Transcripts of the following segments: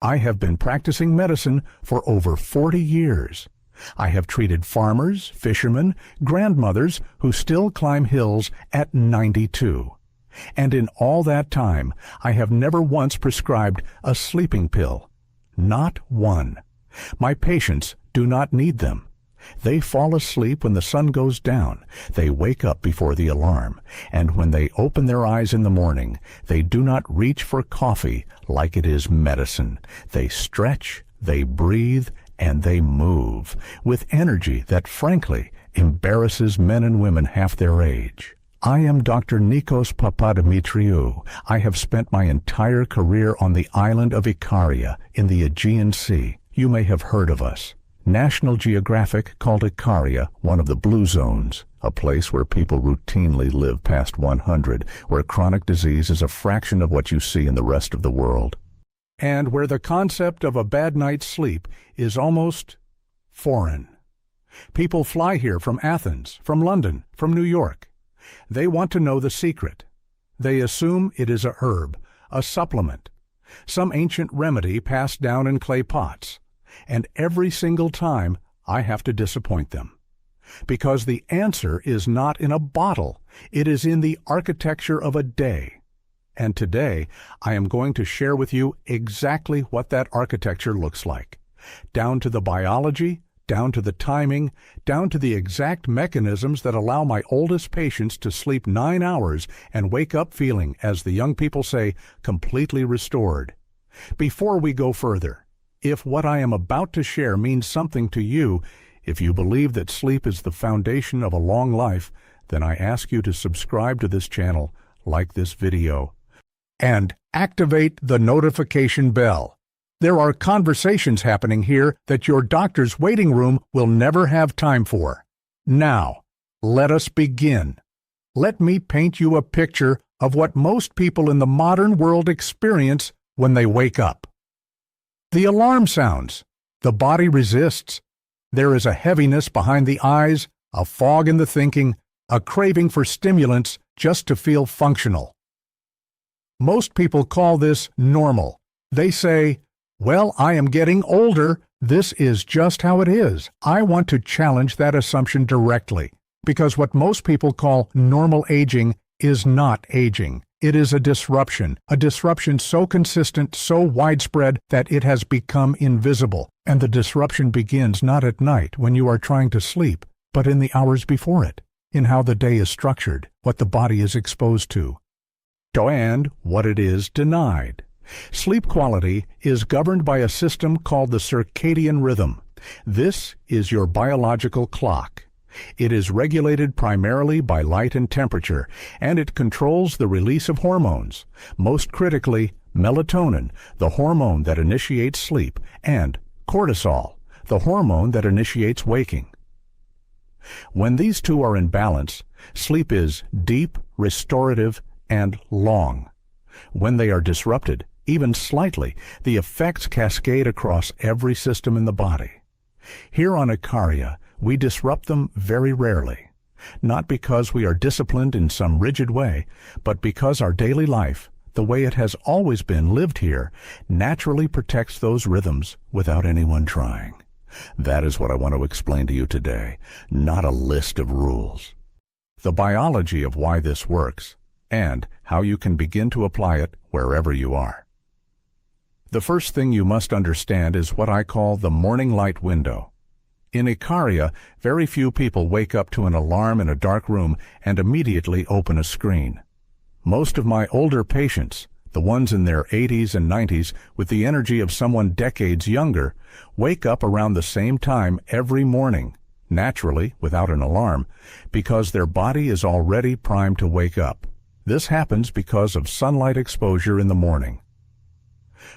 I have been practicing medicine for over 40 years. I have treated farmers, fishermen, grandmothers who still climb hills at 92. And in all that time, I have never once prescribed a sleeping pill. Not one. My patients do not need them. They fall asleep when the sun goes down. They wake up before the alarm. And when they open their eyes in the morning, they do not reach for coffee like it is medicine. They stretch, they breathe, and they move with energy that, frankly, embarrasses men and women half their age. I am Dr. Nikos Papadimitriou. I have spent my entire career on the island of Ikaria in the Aegean Sea. You may have heard of us. National Geographic called Ikaria one of the blue zones, a place where people routinely live past 100, where chronic disease is a fraction of what you see in the rest of the world, and where the concept of a bad night's sleep is almost foreign. People fly here from Athens, from London, from New York. They want to know the secret. They assume it is a herb, a supplement, some ancient remedy passed down in clay pots. And every single time, I have to disappoint them. Because the answer is not in a bottle. It is in the architecture of a day. And today, I am going to share with you exactly what that architecture looks like. Down to the biology, down to the timing, down to the exact mechanisms that allow my oldest patients to sleep 9 hours and wake up feeling, as the young people say, completely restored. Before we go further, if what I am about to share means something to you, if you believe that sleep is the foundation of a long life, then I ask you to subscribe to this channel, like this video, and activate the notification bell. There are conversations happening here that your doctor's waiting room will never have time for. Now, let us begin. Let me paint you a picture of what most people in the modern world experience when they wake up. The alarm sounds. The body resists. There is a heaviness behind the eyes, a fog in the thinking, a craving for stimulants just to feel functional. Most people call this normal. They say, "Well, I am getting older. This is just how it is." I want to challenge that assumption directly, because what most people call normal aging is not aging. It is a disruption so consistent, so widespread that it has become invisible. And the disruption begins not at night when you are trying to sleep, but in the hours before it, in how the day is structured, what the body is exposed to, and what it is denied. Sleep quality is governed by a system called the circadian rhythm. This is your biological clock. It is regulated primarily by light and temperature, and it controls the release of hormones, most critically melatonin, the hormone that initiates sleep, and cortisol, the hormone that initiates waking. When these two are in balance, sleep is deep, restorative, and long. When they are disrupted, even slightly, the effects cascade across every system in the body. Here on Ikaria, we disrupt them very rarely, not because we are disciplined in some rigid way, but because our daily life, the way it has always been lived here, naturally protects those rhythms without anyone trying. That is what I want to explain to you today, not a list of rules. The biology of why this works, and how you can begin to apply it wherever you are. The first thing you must understand is what I call the morning light window. In Ikaria, very few people wake up to an alarm in a dark room and immediately open a screen. Most of my older patients, the ones in their 80s and 90s with the energy of someone decades younger, wake up around the same time every morning, naturally, without an alarm, because their body is already primed to wake up. This happens because of sunlight exposure in the morning.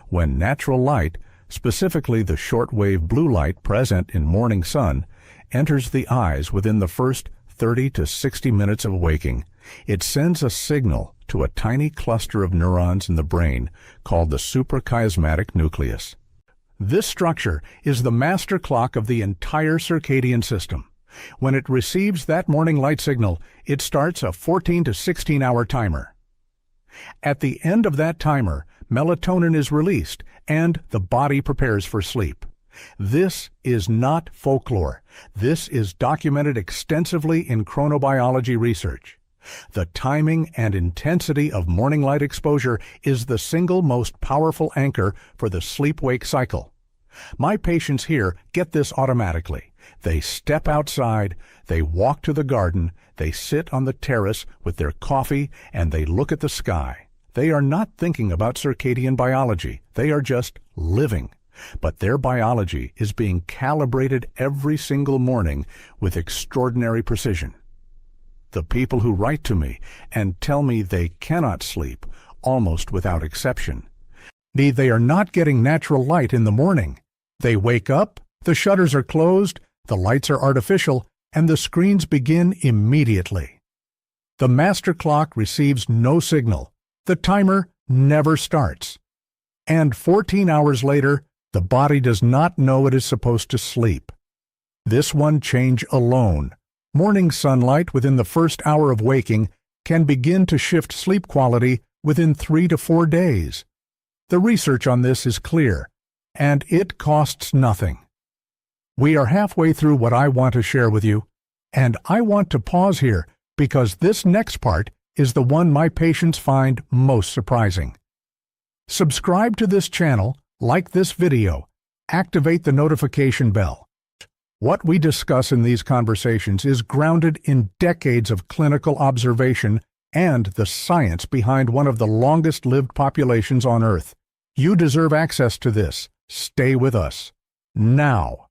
When natural light, specifically the short-wave blue light present in morning sun, enters the eyes within the first 30 to 60 minutes of waking, it sends a signal to a tiny cluster of neurons in the brain called the suprachiasmatic nucleus. This structure is the master clock of the entire circadian system. When it receives that morning light signal, it starts a 14 to 16-hour timer. At the end of that timer, melatonin is released, and the body prepares for sleep. This is not folklore. This is documented extensively in chronobiology research. The timing and intensity of morning light exposure is the single most powerful anchor for the sleep-wake cycle. My patients here get this automatically. They step outside, they walk to the garden, they sit on the terrace with their coffee, and they look at the sky. They are not thinking about circadian biology. They are just living. But their biology is being calibrated every single morning with extraordinary precision. The people who write to me and tell me they cannot sleep, almost without exception, they are not getting natural light in the morning. They wake up, the shutters are closed, the lights are artificial, and the screens begin immediately. The master clock receives no signal. The timer never starts. And 14 hours later, the body does not know it is supposed to sleep. This one change alone, morning sunlight within the first hour of waking, can begin to shift sleep quality within 3 to 4 days. The research on this is clear, and it costs nothing. We are halfway through what I want to share with you, and I want to pause here because this next part is the one my patients find most surprising. Subscribe to this channel, like this video, activate the notification bell. What we discuss in these conversations is grounded in decades of clinical observation and the science behind one of the longest-lived populations on Earth. You deserve access to this. Stay with us. Now.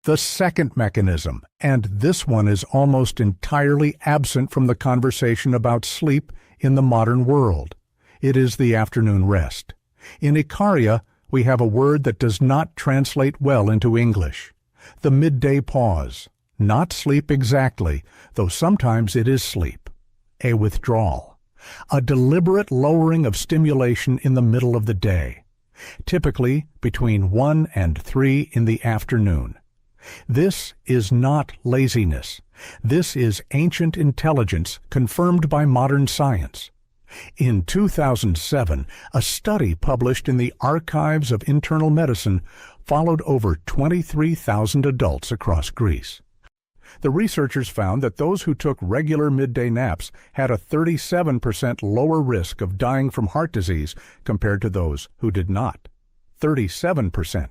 The second mechanism, and this one is almost entirely absent from the conversation about sleep in the modern world. It is the afternoon rest. In Ikaria, we have a word that does not translate well into English. The midday pause. Not sleep exactly, though sometimes it is sleep. A withdrawal. A deliberate lowering of stimulation in the middle of the day. Typically between 1 and 3 in the afternoon. This is not laziness. This is ancient intelligence confirmed by modern science. In 2007, a study published in the Archives of Internal Medicine followed over 23,000 adults across Greece. The researchers found that those who took regular midday naps had a 37% lower risk of dying from heart disease compared to those who did not. 37%.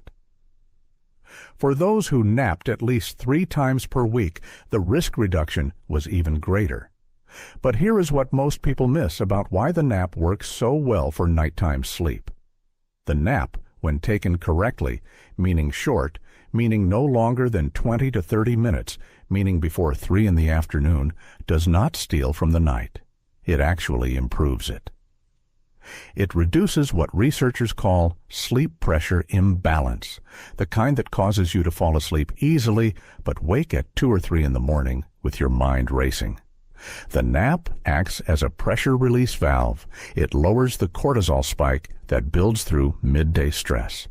For those who napped at least 3 times per week, the risk reduction was even greater. But here is what most people miss about why the nap works so well for nighttime sleep. The nap, when taken correctly, meaning short, meaning no longer than 20 to 30 minutes, meaning before 3 in the afternoon, does not steal from the night. It actually improves it. It reduces what researchers call sleep pressure imbalance, the kind that causes you to fall asleep easily but wake at 2 or 3 in the morning with your mind racing. The nap acts as a pressure release valve. It lowers the cortisol spike that builds through midday stress.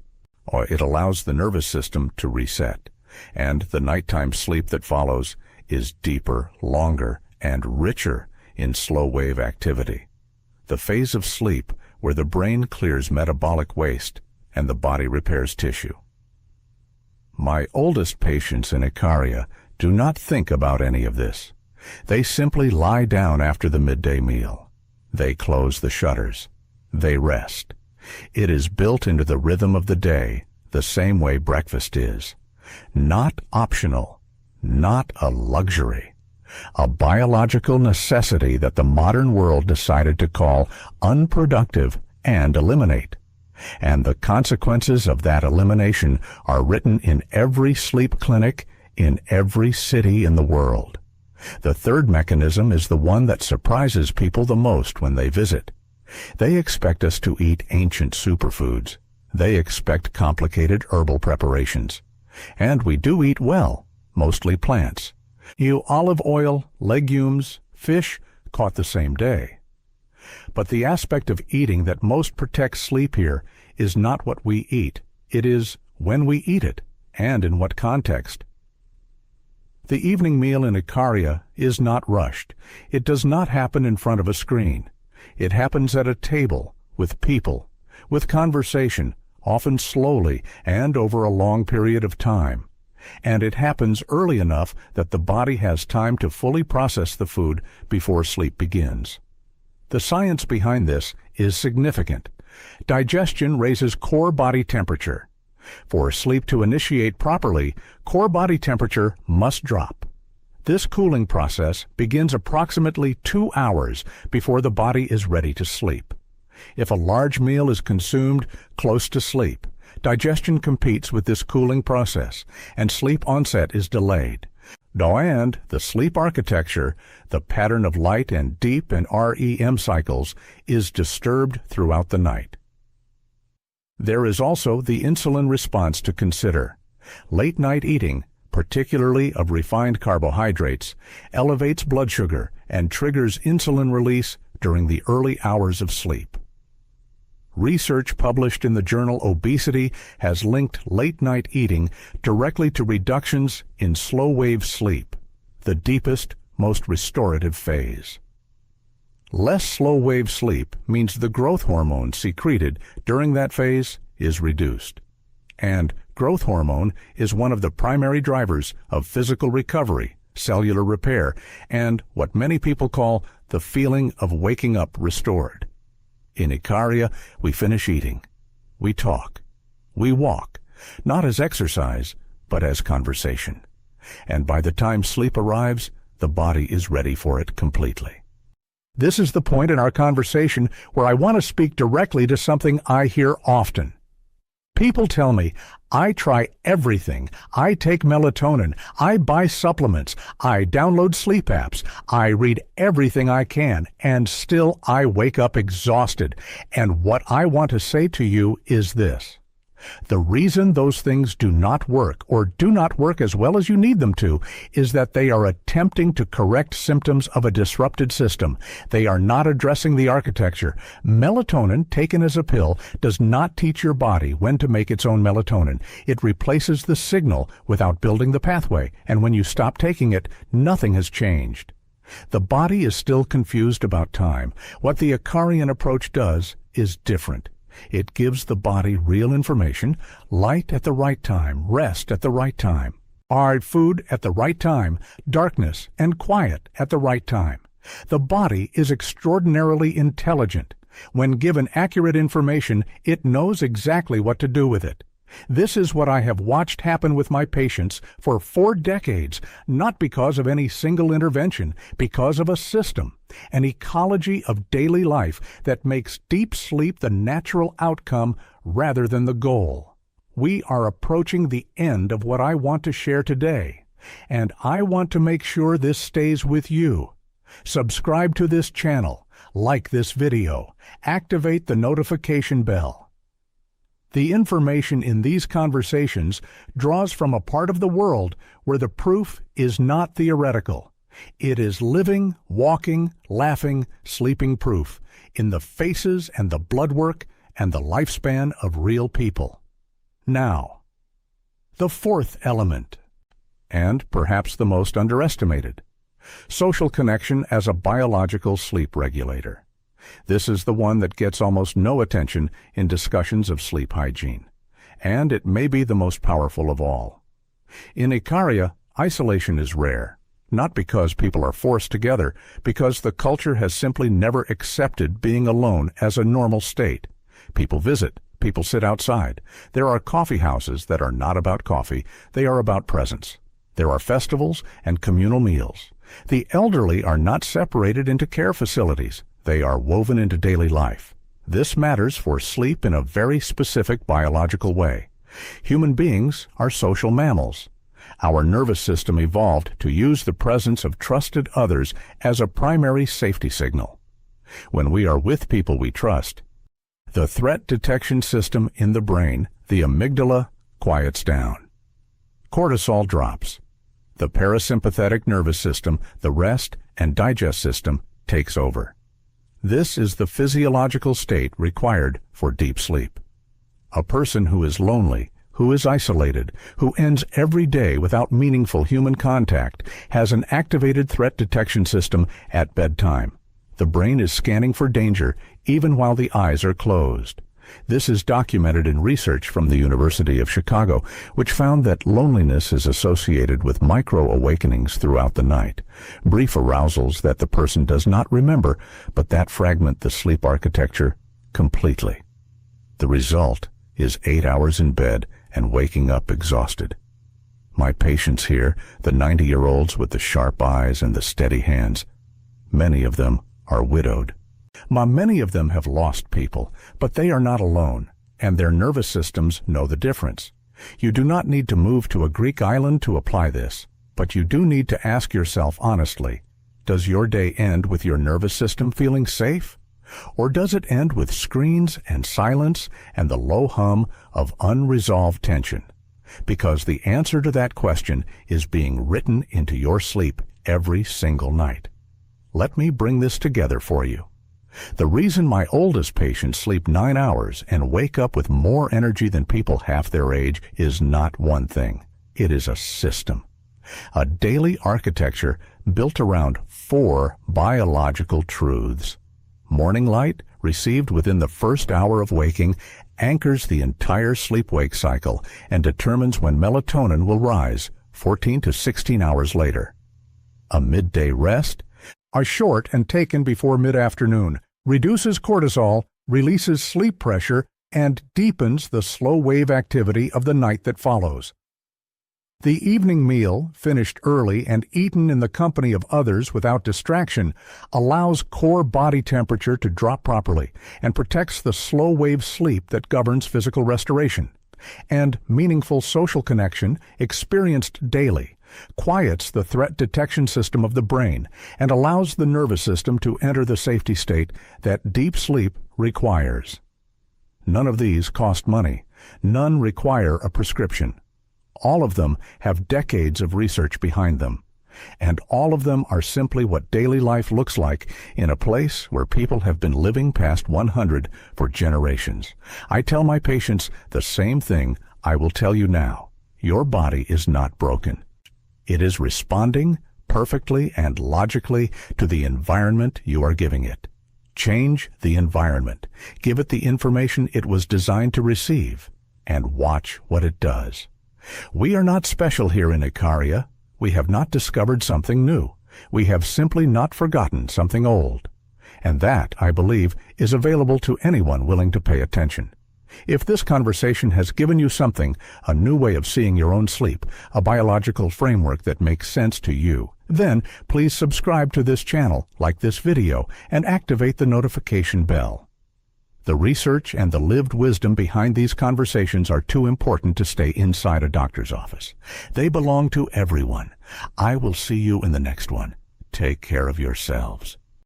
Or it allows the nervous system to reset, and the nighttime sleep that follows is deeper, longer, and richer in slow-wave activity. The phase of sleep where the brain clears metabolic waste and the body repairs tissue. My oldest patients in Ikaria do not think about any of this. They simply lie down after the midday meal. They close the shutters. They rest. It is built into the rhythm of the day, the same way breakfast is. Not optional, not a luxury. A biological necessity that the modern world decided to call unproductive and eliminate. And the consequences of that elimination are written in every sleep clinic in every city in the world. The third mechanism is the one that surprises people the most when they visit. They expect us to eat ancient superfoods. They expect complicated herbal preparations. And we do eat well, mostly plants. Olive oil, legumes, fish, caught the same day. But the aspect of eating that most protects sleep here is not what we eat. It is when we eat it, and in what context. The evening meal in Ikaria is not rushed. It does not happen in front of a screen. It happens at a table, with people, with conversation, often slowly and over a long period of time. And it happens early enough that the body has time to fully process the food before sleep begins. The science behind this is significant. Digestion raises core body temperature. For sleep to initiate properly, core body temperature must drop. This cooling process begins approximately 2 hours before the body is ready to sleep. If a large meal is consumed close to sleep, digestion competes with this cooling process, and sleep onset is delayed. And the sleep architecture, the pattern of light and deep and REM cycles, is disturbed throughout the night. There is also the insulin response to consider. Late-night eating, particularly of refined carbohydrates, elevates blood sugar and triggers insulin release during the early hours of sleep. Research published in the journal Obesity has linked late-night eating directly to reductions in slow-wave sleep, the deepest, most restorative phase. Less slow-wave sleep means the growth hormone secreted during that phase is reduced. And growth hormone is one of the primary drivers of physical recovery, cellular repair, and what many people call the feeling of waking up restored. In Ikaria, we finish eating. We talk. We walk, not as exercise, but as conversation. And by the time sleep arrives, the body is ready for it completely. This is the point in our conversation where I want to speak directly to something I hear often. People tell me, I try everything. I take melatonin. I buy supplements. I download sleep apps. I read everything I can, and still I wake up exhausted. And what I want to say to you is this. The reason those things do not work or do not work as well as you need them to is that they are attempting to correct symptoms of a disrupted system. They are not addressing the architecture. Melatonin, taken as a pill, does not teach your body when to make its own melatonin. It replaces the signal without building the pathway, and when you stop taking it, nothing has changed. The body is still confused about time. What the Ikarian approach does is different. It gives the body real information, light at the right time, rest at the right time, hard food at the right time, darkness and quiet at the right time. The body is extraordinarily intelligent. When given accurate information, it knows exactly what to do with it. This is what I have watched happen with my patients for 4 decades, not because of any single intervention, because of a system, an ecology of daily life that makes deep sleep the natural outcome rather than the goal. We are approaching the end of what I want to share today, and I want to make sure this stays with you. Subscribe to this channel, like this video, activate the notification bell. The information in these conversations draws from a part of the world where the proof is not theoretical. It is living, walking, laughing, sleeping proof in the faces and the blood work and the lifespan of real people. Now, the fourth element, and perhaps the most underestimated, social connection as a biological sleep regulator. This is the one that gets almost no attention in discussions of sleep hygiene, and it may be the most powerful of all. In Ikaria, isolation is rare, not because people are forced together, because the culture has simply never accepted being alone as a normal state. People visit, people sit outside. There are coffee houses that are not about coffee, they are about presence. There are festivals and communal meals. The elderly are not separated into care facilities. They are woven into daily life. This matters for sleep in a very specific biological way. Human beings are social mammals. Our nervous system evolved to use the presence of trusted others as a primary safety signal. When we are with people we trust, the threat detection system in the brain, the amygdala, quiets down. Cortisol drops. The parasympathetic nervous system, the rest and digest system, takes over. This is the physiological state required for deep sleep. A person who is lonely, who is isolated, who ends every day without meaningful human contact, has an activated threat detection system at bedtime. The brain is scanning for danger even while the eyes are closed. This is documented in research from the University of Chicago, which found that loneliness is associated with micro-awakenings throughout the night, brief arousals that the person does not remember, but that fragment the sleep architecture completely. The result is 8 hours in bed and waking up exhausted. My patients here, the 90-year-olds with the sharp eyes and the steady hands, many of them are widowed. Many of them have lost people, but they are not alone, and their nervous systems know the difference. You do not need to move to a Greek island to apply this, but you do need to ask yourself honestly, does your day end with your nervous system feeling safe? Or does it end with screens and silence and the low hum of unresolved tension? Because the answer to that question is being written into your sleep every single night. Let me bring this together for you. The reason my oldest patients sleep 9 hours and wake up with more energy than people half their age is not one thing. It is a system. A daily architecture built around 4 biological truths. Morning light, received within the first hour of waking, anchors the entire sleep-wake cycle and determines when melatonin will rise 14 to 16 hours later. A midday rest, are short and taken before mid-afternoon, reduces cortisol, releases sleep pressure, and deepens the slow wave activity of the night that follows. The evening meal, finished early and eaten in the company of others without distraction, allows core body temperature to drop properly and protects the slow wave sleep that governs physical restoration. And meaningful social connection, experienced daily, quiets the threat detection system of the brain and allows the nervous system to enter the safety state that deep sleep requires. None of these cost money. None require a prescription. All of them have decades of research behind them. And all of them are simply what daily life looks like in a place where people have been living past 100 for generations. I tell my patients the same thing I will tell you now. Your body is not broken. It is responding perfectly and logically to the environment you are giving it. Change the environment. Give it the information it was designed to receive, and watch what it does. We are not special here in Ikaria. We have not discovered something new. We have simply not forgotten something old. And that, I believe, is available to anyone willing to pay attention. If this conversation has given you something, a new way of seeing your own sleep, a biological framework that makes sense to you, then please subscribe to this channel, like this video, and activate the notification bell. The research and the lived wisdom behind these conversations are too important to stay inside a doctor's office. They belong to everyone. I will see you in the next one. Take care of yourselves.